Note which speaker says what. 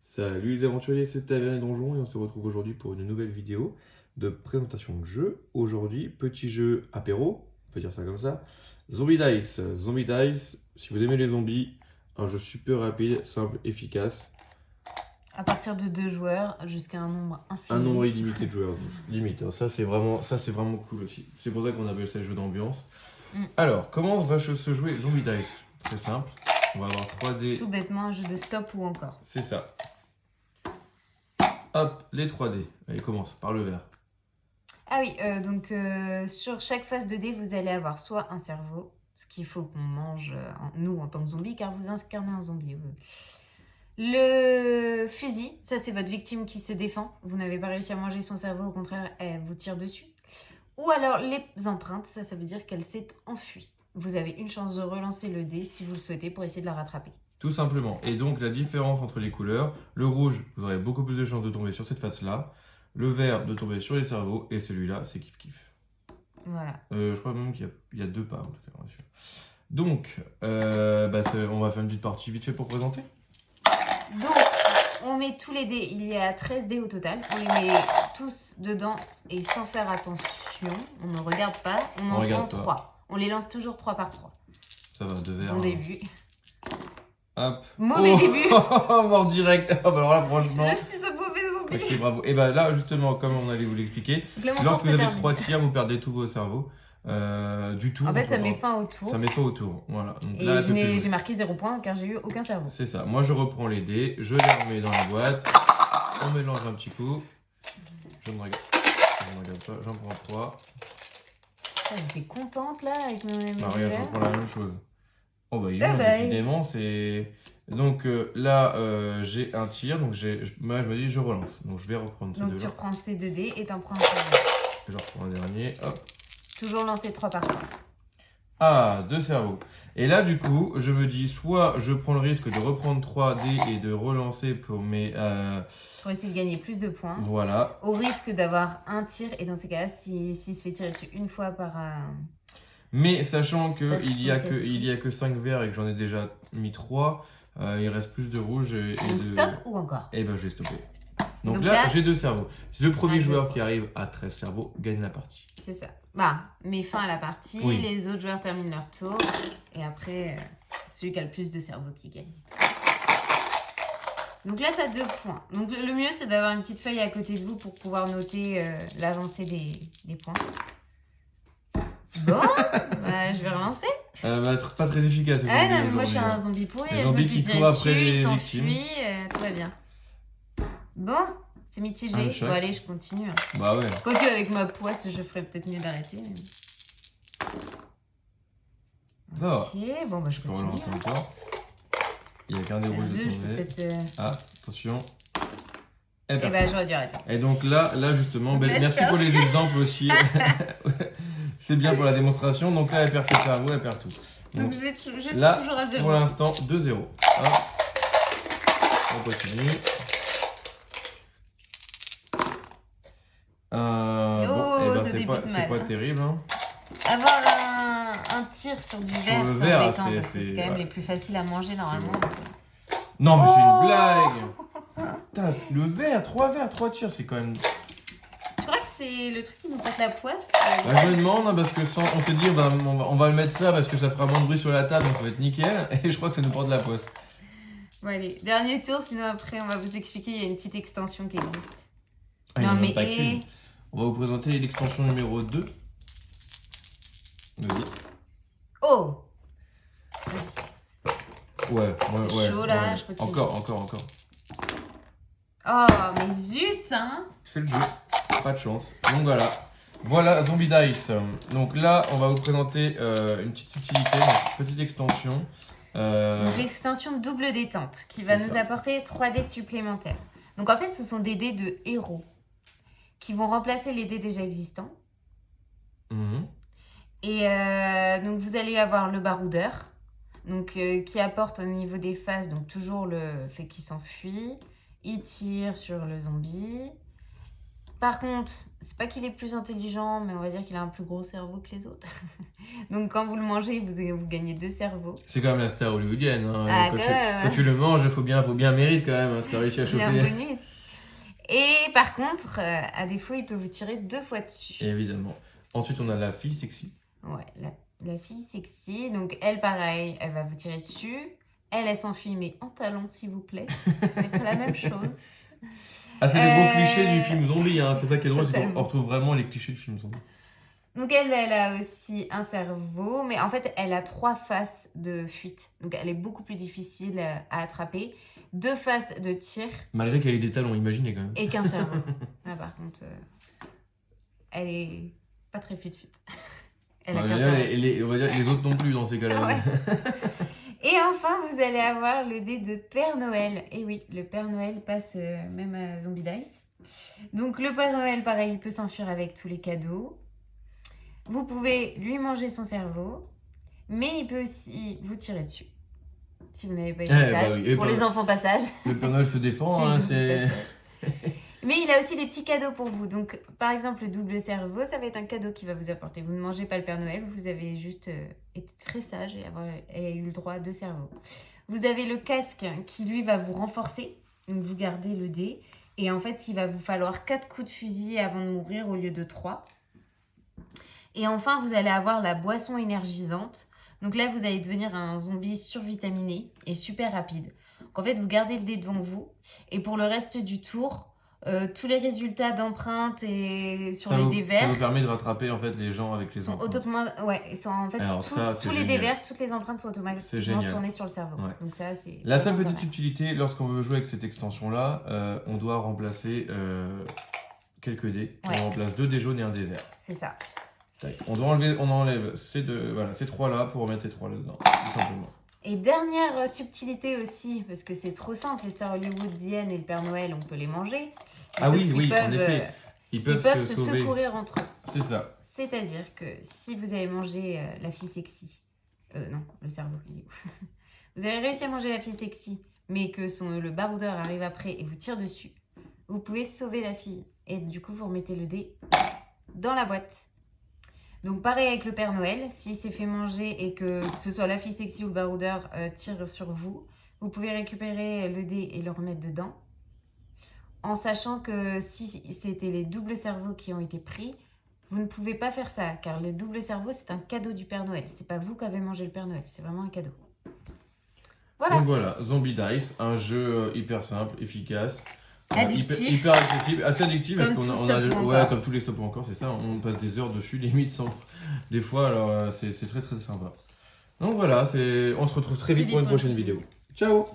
Speaker 1: Salut les aventuriers, c'est Taverne et Donjon et on se retrouve aujourd'hui pour une nouvelle vidéo de présentation de jeu. Aujourd'hui, petit jeu apéro, on peut dire ça comme ça. Zombie Dice. Zombie Dice, si vous aimez les zombies, un jeu super rapide, simple, efficace.
Speaker 2: À partir de 2 joueurs jusqu'à un nombre infini.
Speaker 1: Un nombre illimité de joueurs, limite. Hein. Ça c'est vraiment cool aussi. C'est pour ça qu'on appelle ça le jeu d'ambiance. Alors, comment va se jouer Zombie Dice? Très simple. On va avoir 3D.
Speaker 2: Tout bêtement, un jeu de stop ou encore.
Speaker 1: C'est ça. Hop, les 3D. Allez, commence par le vert.
Speaker 2: Ah oui, donc sur chaque phase de dés, vous allez avoir soit un cerveau, ce qu'il faut qu'on mange, nous, en tant que zombie, car vous incarnez un zombie. Le fusil, ça c'est votre victime qui se défend. Vous n'avez pas réussi à manger son cerveau, au contraire, elle vous tire dessus. Ou alors les empreintes, ça veut dire qu'elle s'est enfuie. Vous avez une chance de relancer le dé si vous le souhaitez pour essayer de la rattraper.
Speaker 1: Tout simplement. Et donc la différence entre les couleurs, le rouge, vous aurez beaucoup plus de chances de tomber sur cette face-là, le vert de tomber sur les cerveaux, et celui-là, c'est kiff-kiff.
Speaker 2: Voilà.
Speaker 1: Je crois même qu'il y a deux pas, en tout cas, bien sûr. Donc, on va faire une petite partie vite fait pour présenter.
Speaker 2: Donc, on met tous les dés, il y a 13 dés au total, on les met tous dedans et sans faire attention, on ne regarde pas, on en prend 3. On les lance toujours 3 par 3.
Speaker 1: Ça va, deux verres.
Speaker 2: Bon début.
Speaker 1: Hop.
Speaker 2: Mauvais début.
Speaker 1: Mort direct. Ah bah alors là, franchement.
Speaker 2: Je suis un mauvais zombie.
Speaker 1: Ok, bravo. Et bah là, justement, comme on allait vous l'expliquer, lorsque vous avez 3 tirs, vous perdez tous vos cerveaux. Du tout.
Speaker 2: En fait, ça met fin au tour.
Speaker 1: Ça met fin au tour, voilà. Donc
Speaker 2: et
Speaker 1: là,
Speaker 2: j'ai marqué 0 points car j'ai eu aucun cerveau.
Speaker 1: C'est ça. Moi, je reprends les dés, je les remets dans la boîte, on mélange un petit coup. Je ne regarde pas, j'en prends 3.
Speaker 2: J'étais contente là avec mes
Speaker 1: Regarde, je prends la même chose. Oh bah,
Speaker 2: décidément,
Speaker 1: c'est... Donc là, j'ai un tir, donc moi, je me dis, je relance. Donc je vais reprendre ces deux-là.
Speaker 2: Donc tu reprends ces 2 dés et t'en prends un cerveau.
Speaker 1: Je reprends un dernier, hop.
Speaker 2: Toujours lancer 3 par 3.
Speaker 1: Ah, 2 cerveaux. Et là, du coup, je me dis, soit je prends le risque de reprendre 3 dés et de relancer pour mes...
Speaker 2: Pour essayer de gagner plus de points.
Speaker 1: Voilà.
Speaker 2: Au risque d'avoir un tir, et dans ces cas-là, s'il se fait tirer dessus une fois par...
Speaker 1: Mais sachant qu'il y a que 5 verres et que j'en ai déjà mis 3, il reste plus de rouge et
Speaker 2: donc stop ou encore?
Speaker 1: Et ben je vais stopper. Donc là, j'ai 2 cerveaux. Le premier joueur qui arrive à 13 cerveaux gagne la partie.
Speaker 2: C'est ça. Bah, met fin à la partie,
Speaker 1: oui.
Speaker 2: Les autres joueurs terminent leur tour, et après, celui qui a le plus de cerveaux qui gagne. Donc là, tu as 2 points. Donc le mieux, c'est d'avoir une petite feuille à côté de vous pour pouvoir noter l'avancée des points. Bon, je vais relancer.
Speaker 1: Pas très efficace.
Speaker 2: Ah non, mais moi je suis un zombie pourri.
Speaker 1: Les zombies qui courent après les victimes.
Speaker 2: Tout va bien. Bon, c'est mitigé. Bon, allez, je continue.
Speaker 1: Bah ouais.
Speaker 2: Quoique avec ma poisse, je ferais peut-être mieux d'arrêter. Ok, bon, bah je continue.
Speaker 1: Il n'y a qu'un des rouges de tomber. Ah, attention.
Speaker 2: Et bah j'aurais dû arrêter.
Speaker 1: Et donc là justement, merci pour les exemples aussi. C'est bien pour la démonstration. Donc là, elle perd ses cerveaux, elle perd tout.
Speaker 2: Donc je suis toujours à 0.
Speaker 1: Pour l'instant, 2-0. On continue. C'est pas terrible. Hein.
Speaker 2: Avoir un tir sur du verre, c'est embêtant parce que c'est quand même les plus faciles à manger normalement.
Speaker 1: Non, mais c'est une blague. Le verre, 3 verres, 3 tirs, c'est quand même...
Speaker 2: Tu crois que c'est le truc qui nous pète la poisse?
Speaker 1: Je me demande, parce que on s'est dit, on va le mettre ça parce que ça fera moins de bruit sur la table, donc ça va être nickel. Et je crois que ça nous porte la poisse.
Speaker 2: Bon allez, dernier tour, sinon après on va vous expliquer, il y a une petite extension qui existe.
Speaker 1: Non mais on va vous présenter l'extension numéro 2. Vas-y.
Speaker 2: Oh! Vas-y.
Speaker 1: Ouais.
Speaker 2: C'est chaud là, je continue.
Speaker 1: Encore.
Speaker 2: Oh, mais zut, hein!
Speaker 1: C'est le jeu, pas de chance. Donc voilà Zombie Dice. Donc là, on va vous présenter une petite utilité, une petite extension.
Speaker 2: Donc l'extension double détente qui va nous apporter 3 dés supplémentaires. Donc en fait, ce sont des dés de héros qui vont remplacer les dés déjà existants. Et donc vous allez avoir le baroudeur, donc qui apporte au niveau des phases, donc toujours le fait qu'il s'enfuit, il tire sur le zombie, Par contre, c'est pas qu'il est plus intelligent, mais on va dire qu'il a un plus gros cerveau que les autres. Donc quand vous le mangez, vous gagnez 2 cerveaux.
Speaker 1: C'est quand même la star hollywoodienne. Hein.
Speaker 2: Ah,
Speaker 1: Quand tu le manges, il faut bien mérite quand même. Hein, si t'as réussi à
Speaker 2: bien
Speaker 1: choper.
Speaker 2: bonus. Et par contre, à défaut, il peut vous tirer 2 fois dessus.
Speaker 1: Évidemment. Ensuite, on a la fille sexy.
Speaker 2: Ouais, la fille sexy. Donc elle, pareil, elle va vous tirer dessus. Elle s'enfuit, mais en talons, s'il vous plaît. C'est pas la même chose.
Speaker 1: Ah, c'est les gros clichés du film zombie. Hein. C'est ça qui est drôle, c'est qu'on
Speaker 2: Totalement.
Speaker 1: retrouve vraiment les clichés du film zombie.
Speaker 2: Donc elle a aussi un cerveau, mais en fait, elle a 3 faces de fuite. Donc elle est beaucoup plus difficile à attraper. 2 faces de tir
Speaker 1: Malgré qu'elle ait des talons, imaginez quand même.
Speaker 2: et qu'un cerveau. Ah, par contre, elle est pas très fuite. Elle a
Speaker 1: Ouais,
Speaker 2: qu'un
Speaker 1: là,
Speaker 2: cerveau.
Speaker 1: on va dire les autres non plus dans ces cas-là.
Speaker 2: Ah ouais. Et enfin, vous allez avoir le dé de Père Noël. Et oui, le Père Noël passe même à Zombie Dice. Donc le Père Noël, pareil, il peut s'enfuir avec tous les cadeaux. Vous pouvez lui manger son cerveau, mais il peut aussi vous tirer dessus. Si vous n'avez pas été sage.
Speaker 1: oui. Et
Speaker 2: Pour les enfants passages.
Speaker 1: Le Père Noël se défend.
Speaker 2: Les
Speaker 1: Hein,
Speaker 2: zombies
Speaker 1: c'est...
Speaker 2: passages. Mais il a aussi des petits cadeaux pour vous. Donc, par exemple, le double cerveau, ça va être un cadeau qu'il va vous apporter. Vous ne mangez pas le Père Noël, vous avez juste été très sage et eu le droit à 2 cerveaux. Vous avez le casque qui, lui, va vous renforcer. Donc, vous gardez le dé. Et en fait, il va vous falloir 4 coups de fusil avant de mourir au lieu de 3. Et enfin, vous allez avoir la boisson énergisante. Donc là, vous allez devenir un zombie survitaminé et super rapide. Donc en fait, vous gardez le dé devant vous. Et pour le reste du tour, tous les résultats d'empreintes et sur les dés
Speaker 1: Ça
Speaker 2: verts
Speaker 1: vous permet de rattraper en fait les gens avec les
Speaker 2: sont
Speaker 1: empreintes.
Speaker 2: en fait
Speaker 1: Alors ça,
Speaker 2: tous
Speaker 1: c'est
Speaker 2: les dés
Speaker 1: génial.
Speaker 2: verts, toutes les empreintes sont
Speaker 1: C'est
Speaker 2: automatiquement
Speaker 1: génial.
Speaker 2: tournées sur le cerveau.
Speaker 1: Ouais.
Speaker 2: Donc ça, c'est
Speaker 1: La seule
Speaker 2: vraiment
Speaker 1: petite
Speaker 2: pas mal.
Speaker 1: subtilité, lorsqu'on veut jouer avec cette extension-là, on doit remplacer quelques dés.
Speaker 2: Ouais.
Speaker 1: On remplace 2 dés jaunes et un dé vert.
Speaker 2: C'est ça.
Speaker 1: Tac. On enlève ces 3-là pour remettre ces 3 là-dedans, tout simplement.
Speaker 2: Et dernière subtilité aussi, parce que c'est trop simple, les stars hollywoodiennes et le Père Noël, on peut les manger.
Speaker 1: Ah
Speaker 2: Sauf
Speaker 1: oui,
Speaker 2: qu'ils
Speaker 1: oui, en
Speaker 2: peuvent,
Speaker 1: effet. Ils
Speaker 2: ils
Speaker 1: peuvent
Speaker 2: peuvent
Speaker 1: se
Speaker 2: se
Speaker 1: sauver.
Speaker 2: secourir entre eux.
Speaker 1: C'est ça.
Speaker 2: C'est-à-dire que si vous avez mangé la fille sexy, non, le cerveau, il est où? Vous avez réussi à manger la fille sexy, mais que le baroudeur arrive après et vous tire dessus, vous pouvez sauver la fille. Et du coup, vous remettez le dé dans la boîte. Donc pareil avec le Père Noël, s'il s'est fait manger et que ce soit la fille sexy ou le baroudeur tire sur vous, vous pouvez récupérer le dé et le remettre dedans. En sachant que si c'était les doubles cerveaux qui ont été pris, vous ne pouvez pas faire ça, car le double cerveau, c'est un cadeau du Père Noël. C'est pas vous qui avez mangé le Père Noël, c'est vraiment un cadeau. Voilà.
Speaker 1: Donc voilà, Zombie Dice, un jeu hyper simple, efficace.
Speaker 2: Addictif.
Speaker 1: Hyper accessible, assez addictif
Speaker 2: Comme
Speaker 1: parce
Speaker 2: tout
Speaker 1: qu'on
Speaker 2: Stop ou
Speaker 1: ouais,
Speaker 2: Encore.
Speaker 1: comme tous les stop ou encore, c'est ça, on passe des heures dessus, limite sans des fois, alors c'est très très sympa. Donc voilà, on se retrouve très vite pour une prochaine vidéo. Ciao.